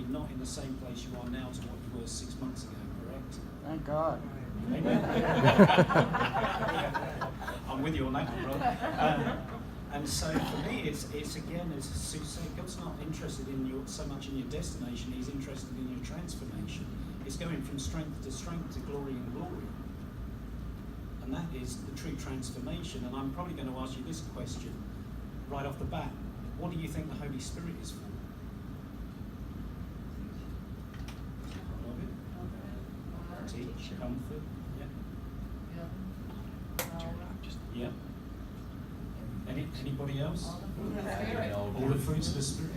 not in the same place you are now to what you were 6 months ago, correct? Thank God. Amen. I'm with you on that one, brother. And so for me, it's again, as Sue said, God's not interested in so much in your destination, he's interested in your transformation. It's going from strength, to glory and glory. And that is the true transformation. And I'm probably going to ask you this question right off the bat. What do you think the Holy Spirit is for? Teach, comfort, yeah. Anybody else? All the fruits of the Spirit.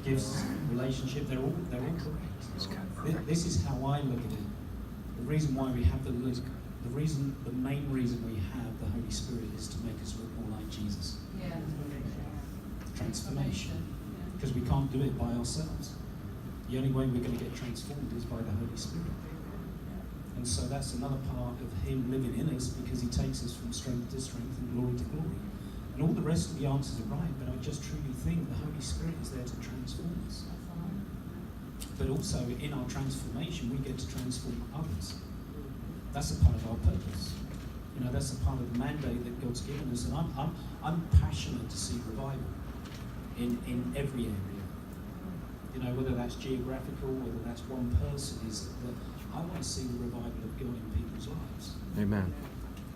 Gives, relationship. They're all correct. This is how I look at it. The reason why we have the main reason we have the Holy Spirit is to make us look more like Jesus. Yeah. Transformation. Because we can't do it by ourselves. The only way we're going to get transformed is by the Holy Spirit. And so that's another part of him living in us, because he takes us from strength to strength and glory to glory. And all the rest of the answers are right, but I just truly think the Holy Spirit is there to transform us. But also in our transformation, we get to transform others. That's a part of our purpose. You know, that's a part of the mandate that God's given us. And I'm passionate to see revival in every area. You know, whether that's geographical, whether that's one person, is that I want to see the revival of God in people's lives. Amen.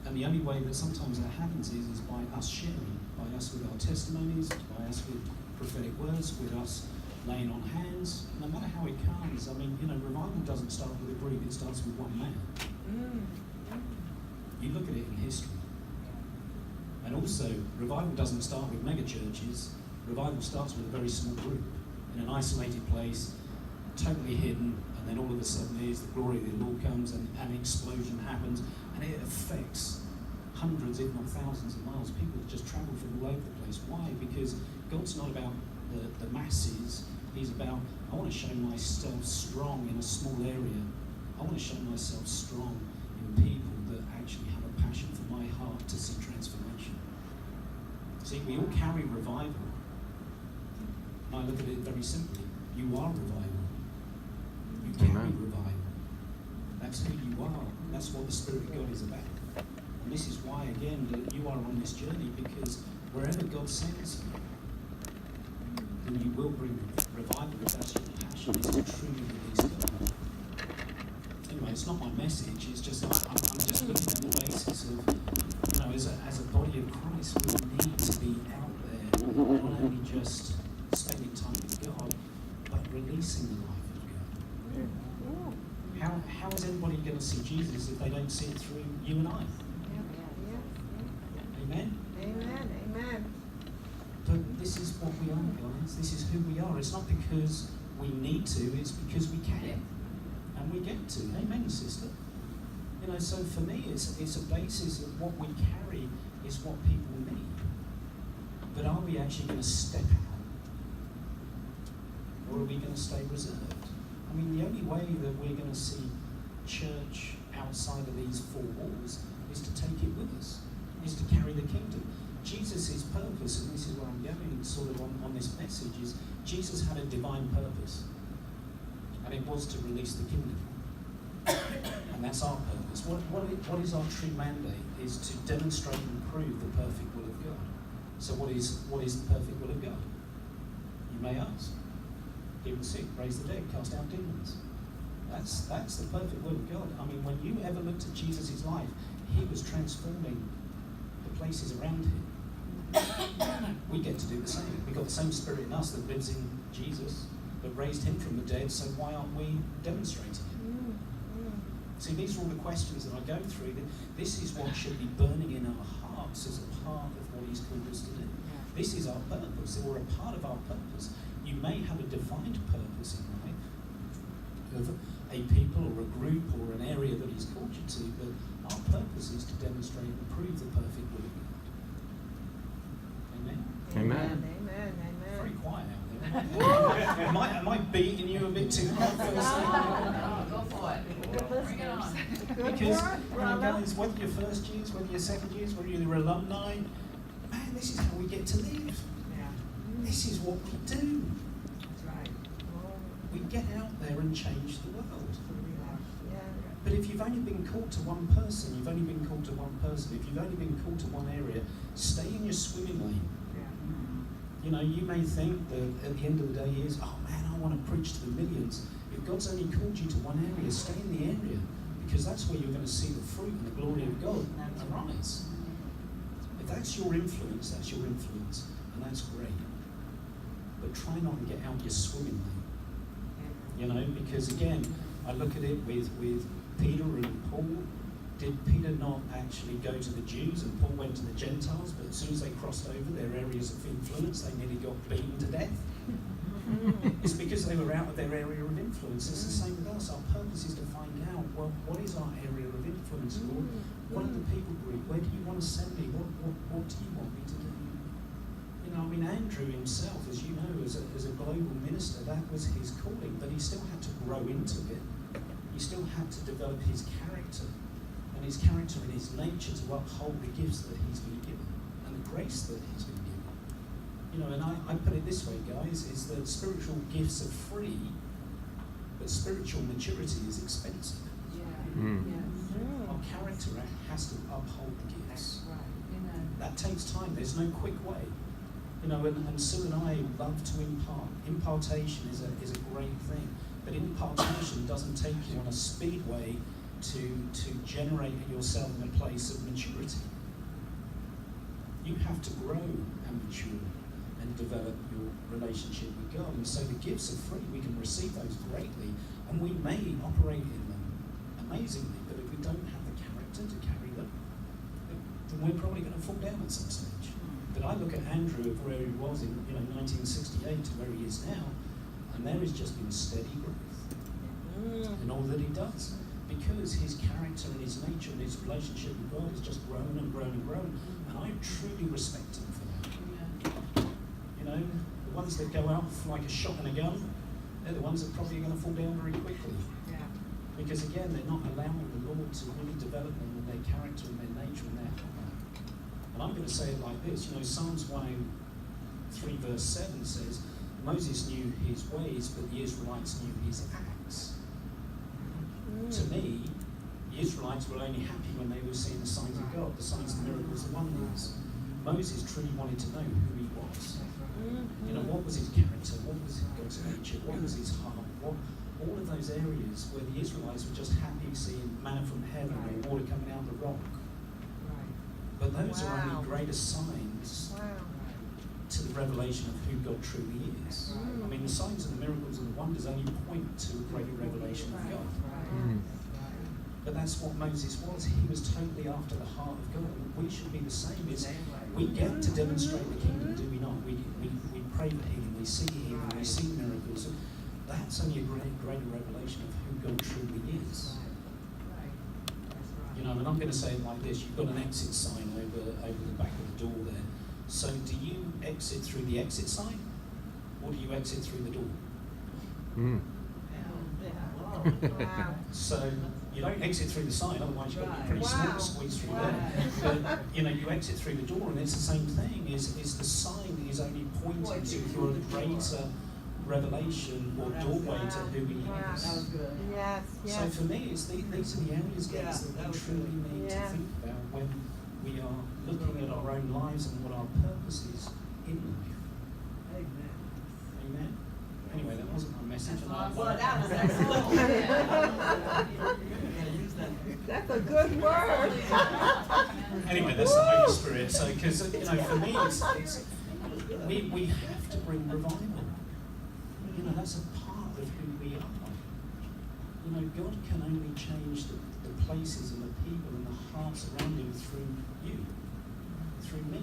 And the only way that sometimes that happens is by us sharing, by us with our testimonies, by us with prophetic words, with us laying on hands. No matter how it comes, I mean, you know, revival doesn't start with a group, it starts with one man. You look at it in history. And also, revival doesn't start with mega churches. Revival starts with a very small group, in an isolated place, totally hidden, and then all of a sudden the glory of the Lord comes and an explosion happens, and it affects hundreds, if not thousands of miles. People just travel from all over the place. Why? Because God's not about the masses. He's about, I want to show myself strong in a small area. I want to show myself strong in people that actually have a passion for my heart to see transformation. See, we all carry revival. I look at it very simply. You are revival. You carry revival. That's who you are. That's what the Spirit of God is about. And this is why, again, that you are on this journey, because wherever God sends you, then you will bring revival if that's your passion. It's to truly release God. Anyway, it's not my message. It's just I'm just looking at the basis of, you know, as a body of Christ, we need to be out there, not only just spending time with God, but releasing the life of God. How is anybody going to see Jesus if they don't see it through you and I? Amen? Amen. But this is what we are, guys. This is who we are. It's not because we need to, it's because we can. And we get to. Amen, sister? You know, so for me, it's a basis of what we carry is what people need. But are we actually going to step out? Or are we going to stay reserved? I mean, the only way that we're going to see church outside of these four walls is to take it with us, is to carry the kingdom. Jesus' purpose, and this is where I'm going sort of on this message, is Jesus had a divine purpose, and it was to release the kingdom. And that's our purpose. What is our true mandate? Is to demonstrate and prove the perfect will of God. So what is the perfect will of God? You may ask. Heal the sick, raise the dead, cast out demons. That's the perfect will of God. I mean, when you ever looked at Jesus' life, he was transforming the places around him. We get to do the same. We've got the same Spirit in us that lives in Jesus, that raised him from the dead, so why aren't we demonstrating it? See, these are all the questions that I go through. This is what should be burning in our hearts as a part of what he's called us to do. This is our purpose, or a part of our purpose. You may have a defined purpose in life of a people or a group or an area that he's called you to, but our purpose is to demonstrate and prove the perfect will of God. Amen? Amen. Very quiet out there. am I beating you a bit too hard first thing? Go for it. Bring it on. Because, guys, whether you're first years, whether you're second years, whether you're alumni, man, this is how we get to live. This is what we do. get out there and change the world. Yeah. But if you've only been called to one person, you've only been called to one person. If you've only been called to one area, stay in your swimming lane. You know, you may think that at the end of the day is, oh man, I want to preach to the millions. If God's only called you to one area, stay in the area, because that's where you're going to see the fruit and the glory of God arise. If that's your influence, and that's great. But try not to get out your swimming lane. You know, because again, I look at it with Peter and Paul. Did Peter not actually go to the Jews and Paul went to the Gentiles, but as soon as they crossed over their areas of influence, they nearly got beaten to death? It's because they were out of their area of influence. It's the same with us. Our purpose is to find out, well, what is our area of influence, Lord? What are the people group? Where do you want to send me? What do you want me to do? You know, I mean, Andrew himself, as you know, as a global minister, that was his calling, but he still had to grow into it. He still had to develop his character. And his character and his nature to uphold the gifts that he's been given and the grace that he's been given. You know, and I put it this way, guys, is that spiritual gifts are free, but spiritual maturity is expensive. Our character has to uphold the gifts. That takes time. There's no quick way. You know, and Sue and I love to impart. Impartation is a great thing, but impartation doesn't take you on a speedway to generate yourself in a place of maturity. You have to grow and mature and develop your relationship with God. And so the gifts are free. We can receive those greatly, and we may operate in them amazingly, but if we don't have the character to carry them, then we're probably going to fall down at some stage. But I look at Andrew of where he was in 1968 to where he is now, and there has just been steady growth in all that he does. Because his character and his nature and his relationship with God has just grown and grown and grown. And I truly respect him for that. You know, the ones that go out like a shot in a gun, they're the ones that probably are going to fall down very quickly. Because again, they're not allowing the Lord to really develop them in their character and their nature and their heart. And I'm going to say it like this. You know, Psalms 103 verse 7 says, Moses knew his ways, but the Israelites knew his acts. To me, the Israelites were only happy when they were seeing the signs of God, the signs, the miracles, the wonders. Moses truly wanted to know who he was. You know, what was his character? What was God's nature? What was his heart? All of those areas where the Israelites were just happy seeing manna from heaven or water coming out of the rock. But those are only greater signs to the revelation of who God truly is. I mean, the signs and the miracles and the wonders only point to a greater revelation of God. But that's what Moses was. He was totally after the heart of God. We should be the same. We get to demonstrate the kingdom, do we not? We pray for healing, we see healing, we see miracles. That's only a greater revelation of who God truly is. You know, and I'm going to say it like this. You've got an exit sign over the back of the door there. So do you exit through the exit sign, or do you exit through the door? So you don't exit through the sign, otherwise you've got to be pretty small to squeeze through there. But you know, you exit through the door, and it's the same thing. Is the sign is only pointing to your greater revelation or doorway to who he is. Yes. So for me, it's these are the areas, guys, that we truly need to think about when we are looking at our own lives and what our purpose is in life. Amen. Anyway, that wasn't my message. That's a good word. Anyway, that's the Holy Spirit. So, because you know, for me, it's we have to bring revival. You know, that's a part of who we are. You know, God can only change the places and the people and the hearts around him through you, through me.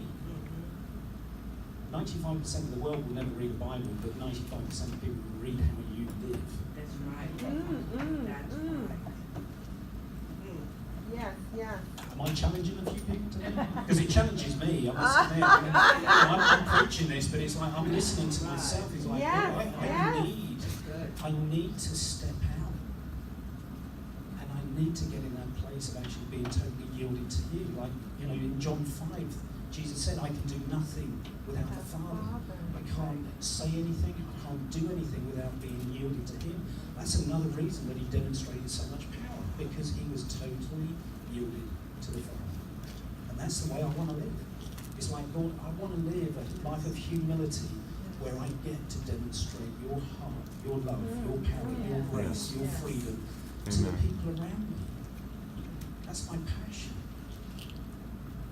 95% of the world will never read the Bible, but 95% of people will read how you live. That's right. That's right. Yes. Am I challenging a few people today? Because it challenges me. I'm sitting there, I'm preaching this, but it's like I'm listening to myself. It's like, I need to step out. And I need to get in that place of actually being totally yielded to you. Like, you know, in John 5, Jesus said, I can do nothing without the Father. I can't say anything, I can't do anything without being yielded to him. That's another reason that he demonstrated so much power, because he was totally yielded to the Father. And that's the way I want to live. It's like, Lord, I want to live a life of humility where I get to demonstrate your heart, your love, your power, your grace, your freedom to the people around me. That's my passion.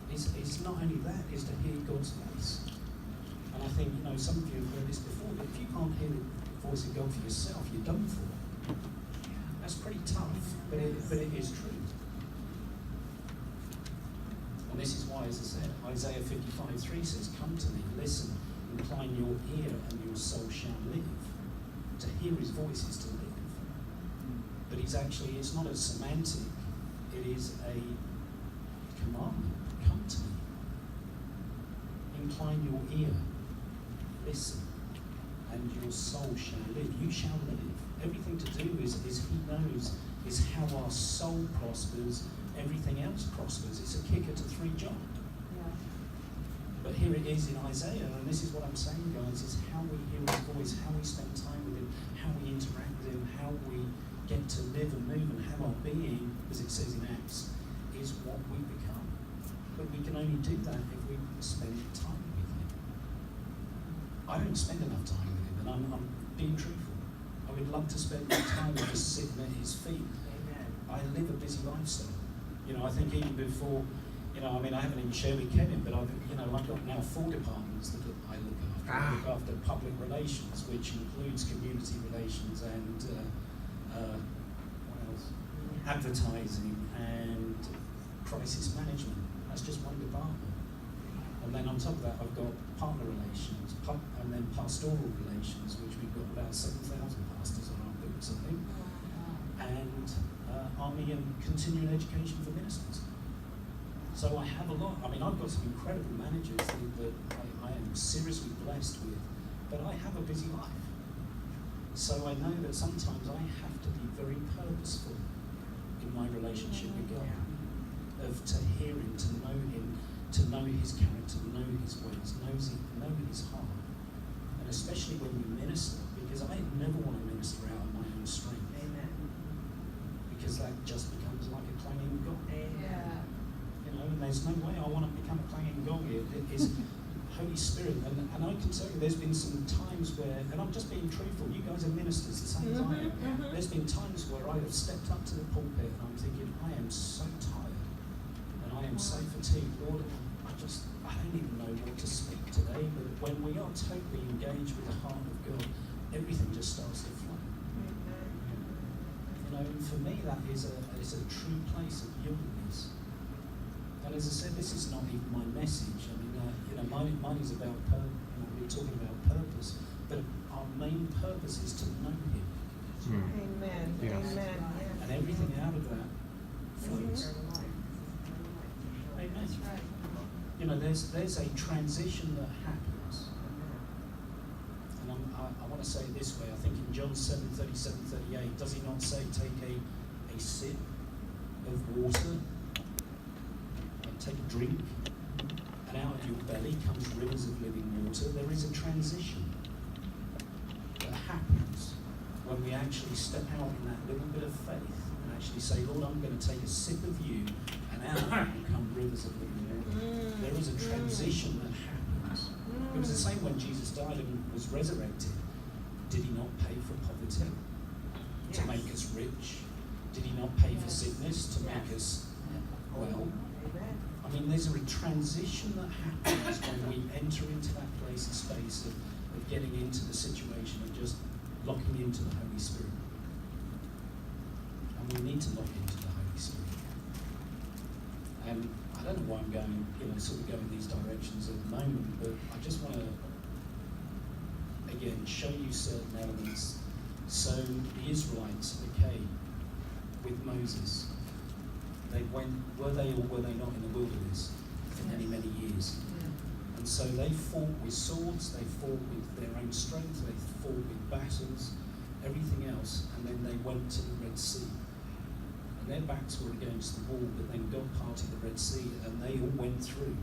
It's not only that, it's to hear God's voice. And I think, some of you have heard this before, but if you can't hear the voice of God for yourself, you're done for. That's pretty tough, but it is true. And this is why, as I said, Isaiah 55:3 says, "Come to me, listen, incline your ear, and your soul shall live." To hear his voice is to live. But it's not a semantic, it is a commandment. Come to me. Incline your ear, listen, and your soul shall live. You shall live. Everything to do is he knows is how our soul prospers, everything else prospers. It's a kicker to 3 John. But here it is in Isaiah, and this is what I'm saying, guys, is how we hear his voice, how we spend time with him, how we interact with him, how we get to live and move, and how our being, as it says in Acts, is what we become. But we can only do that if we spend time with him. I don't spend enough time with him, and I'm being truthful. I would love to spend more time just sitting at his feet. Amen. I live a busy lifestyle. I think even before, I haven't even shared with Kevin, but I've got now 4 departments that I look after. I look after public relations, which includes community relations and what else? Advertising and crisis management. That's just one department. And then on top of that, I've got partner relations, and then pastoral relations, which we've got about 7,000 pastors on our books, I think. And army and continuing education for ministers. So I have a lot. I've got some incredible managers that I am seriously blessed with, but I have a busy life. So I know that sometimes I have to be very purposeful in my relationship with God, to hear him, to know his character, know his ways, know his heart. And especially when we minister, because I never want to minister out of my own strength. Amen. Because that just becomes like a clanging gong. Amen. And there's no way I want to become a clanging gong. It is Holy Spirit. And I can tell you there's been some times where, and I'm just being truthful, you guys are ministers the same as I am. There's been times where I have stepped up to the pulpit and I'm thinking, I am so tired and I am so fatigued. Lord, I don't even know what to speak today, but when we are totally engaged with the heart of God, everything just starts to flow. And for me, that is a true place of yieldedness. And as I said, this is not even my message. Mine is about we're talking about purpose, but our main purpose is to know him. Amen. Yes. Amen. And everything out of that flows. Amen. There's a transition that happens. And I want to say it this way. I think in John 7:37-38, does he not say, take a sip of water, and take a drink, and out of your belly comes rivers of living water? There is a transition that happens when we actually step out in that little bit of faith and actually say, Lord, I'm going to take a sip of you, and out of you will come rivers of living water. There is a transition that happens. It was the same when Jesus died and was resurrected. Did he not pay for poverty to make us rich? Did he not pay for sickness to make us well? There's a transition that happens when we enter into that place and space of getting into the situation of just locking into the Holy Spirit. And we need to lock into the Holy Spirit. And I don't know why I'm going, sort of going these directions at the moment, but I just want to, again, show you certain elements. So the Israelites, with Moses, were they or were they not in the wilderness for many, many years? And so they fought with swords, they fought with their own strength, they fought with battles, everything else, and then they went to the Red Sea. And their backs were against the wall, but then God parted the Red Sea and they all went through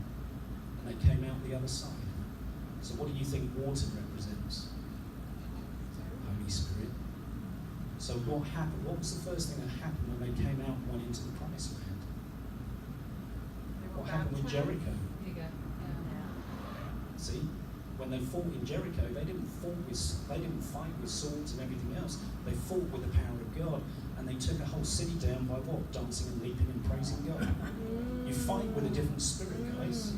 and they came out the other side. So what do you think water represents? Holy Spirit. So what happened? What was the first thing that happened when they came out and went into the promised land? What happened with Jericho? See, when they fought in Jericho, they didn't fight with swords and everything else. They fought with the power of God, and they took a whole city down by what? Dancing and leaping and praising God. You fight with a different spirit, guys.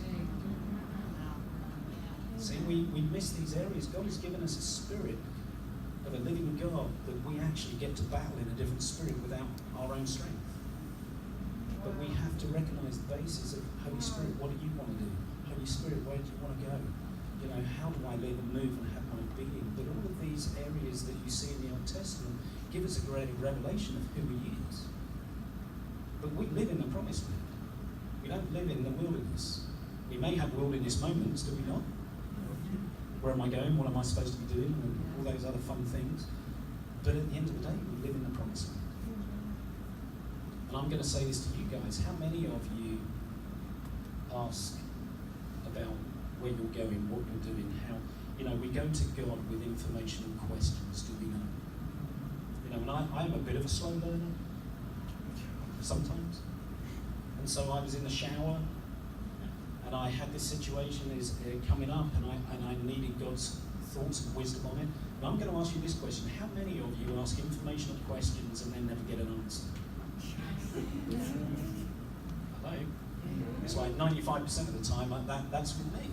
See, we miss these areas. God has given us a spirit of a living God that we actually get to battle in a different spirit without our own strength. But we have to recognize the basis of Holy Spirit. What do you want to do? Holy Spirit, where do you want to go? You know, how do I live and move and have my being? But all of these areas that you see in the Old Testament give us a greater revelation of who He is. But we live in the promised land. We don't live in the wilderness. We may have wilderness moments, do we not? Where am I going? What am I supposed to be doing? And all those other fun things. But at the end of the day, we live in the promised land. And I'm going to say this to you guys. How many of you ask about where you're going, what you're doing, how, you know, we go to God with information and questions, do we not? You know, and I'm a bit of a slow learner, sometimes. And so I was in the shower, and I had this situation coming up, and I needed God's thoughts and wisdom on it. And I'm going to ask you this question. How many of you ask informational questions and then never get an answer? Hello? It's like 95% of the time, that's with me.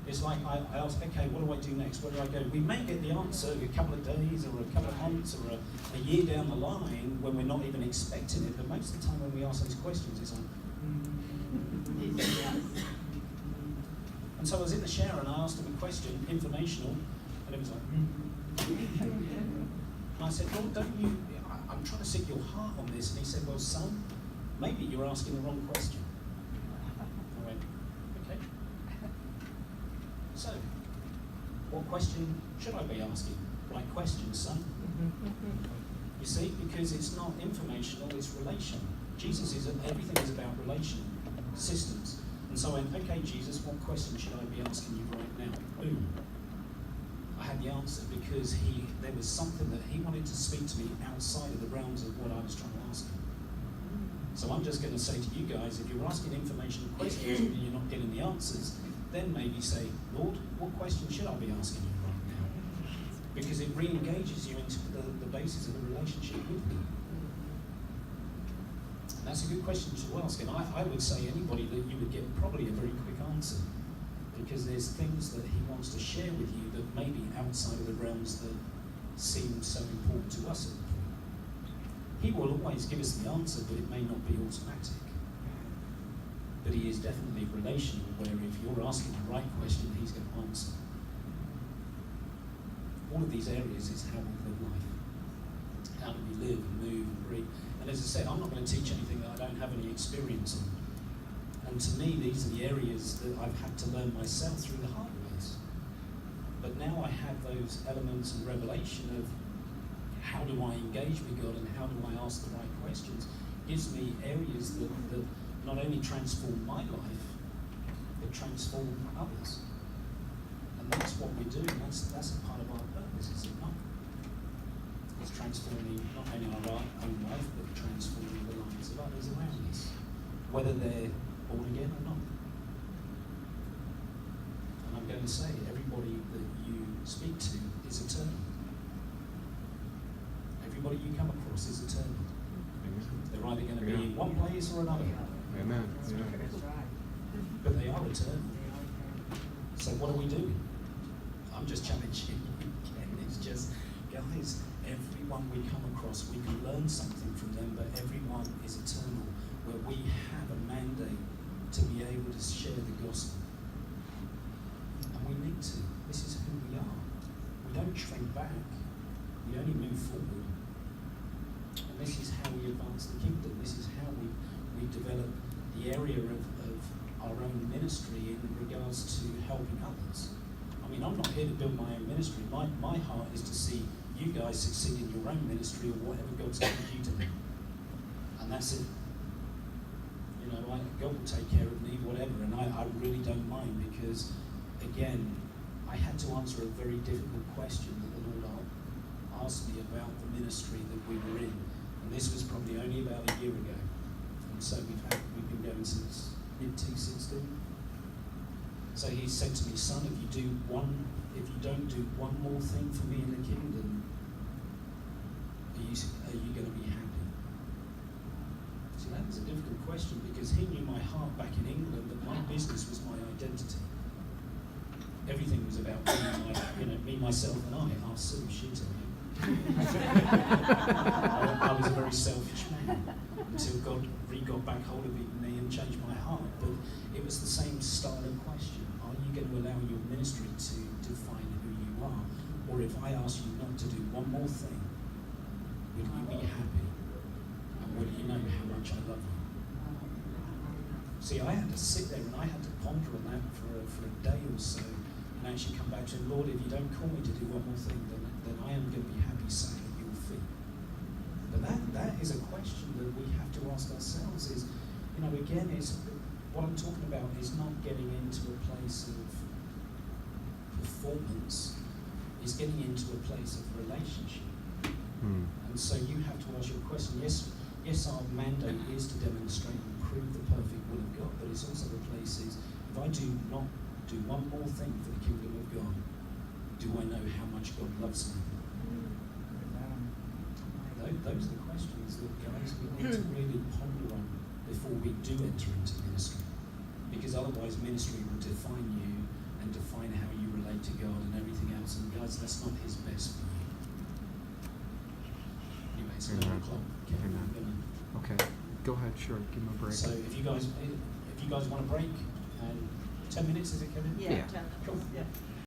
It's like I ask, okay, what do I do next? Where do I go? We may get the answer a couple of days or a couple of months or a year down the line when we're not even expecting it, but most of the time when we ask those questions, it's like, And so I was in the shower and I asked him a question, informational, and it was like, And I said, Lord, I'm trying to seek your heart on this. And he said, well, son, maybe you're asking the wrong question. I went, okay. So, what question should I be asking? Right question, son. You see, because it's not informational, it's relational. Everything is about relation, systems. And so I went, okay, Jesus, what question should I be asking you right now? Boom. I had the answer because there was something that he wanted to speak to me outside of the realms of what I was trying to ask him. So I'm just going to say to you guys, if you're asking informational questions and you're not getting the answers, then maybe say, Lord, what question should I be asking you right now? Because it re-engages you into the basis of the relationship with me. And that's a good question to ask, and I would say anybody that you would get probably a very quick answer, because there's things that he wants to share with you that may be outside of the realms that seem so important to us at the point. He will always give us the answer, but it may not be automatic. But he is definitely relational, where if you're asking the right question, he's going to answer. All of these areas is how we live life. How do we live and move and breathe? And as I said, I'm not going to teach anything that I don't have any experience on. And to me, these are the areas that I've had to learn myself through the hard ways. But now I have those elements and revelation of how do I engage with God and how do I ask the right questions. It gives me areas that not only transform my life, but transform others. And that's what we do. That's a part of our purpose, is it not? It's transforming not only our own life, but transforming the lives of others around us, whether they're born again or not. And I'm going to say, everybody that you speak to is eternal. Everybody you come across is eternal. They're either going to be in one place or another. Amen. That's right. But they are eternal. So what are we doing? I'm just challenging you again. It's just, guys, everyone we come across, we can learn something from them, but everyone is eternal, where we have a mandate to be able to share the gospel. And we need to. This is who we are. We don't shrink back. We only move forward. And this is how we advance the kingdom. This is how we develop the area of our own ministry in regards to helping others. I mean, I'm not here to build my own ministry. My heart is to see you guys succeed in your own ministry or whatever God's called you to do. And that's it. You know, God will take care of me, whatever, and I really don't mind, because, again, I had to answer a very difficult question that the Lord asked me about the ministry that we were in. And this was probably only about a year ago. And so we've been going since mid-2016. So he said to me, son, if you don't do one more thing for me in the kingdom, are you going to be happy? See, that was a difficult question because he knew my heart back in England, that my business was my identity. Everything was about me, myself, and I. I'll sue shit on him. I was a very selfish man until God got back hold of me and changed my heart. But it was the same style of question. Are you going to allow your ministry to define who you are? Or if I ask you not to do one more thing, will you be happy? And will you know how much I love you? See, I had to sit there and I had to ponder on that for a day or so and actually come back to him, Lord, if you don't call me to do one more thing, then I am going to be happy sat at your feet. But that is a question that we have to ask ourselves is, again, what I'm talking about is not getting into a place of performance, is getting into a place of relationship. And so you have to ask your question, yes, our mandate is to demonstrate and prove the perfect will of God, but it's also the place is, if I do not do one more thing for the kingdom of God, do I know how much God loves me? Those are the questions that, guys, we need to really ponder on before we do enter into ministry. Because otherwise ministry will define you and define how you relate to God and everything else. And guys, that's not his best for you. Anyway, it's 11 o'clock. Okay, Okay, go ahead, sure, give him a break. So if you guys want a break, 10 minutes, is it, Kevin? Yeah. Yeah. Cool. Yeah.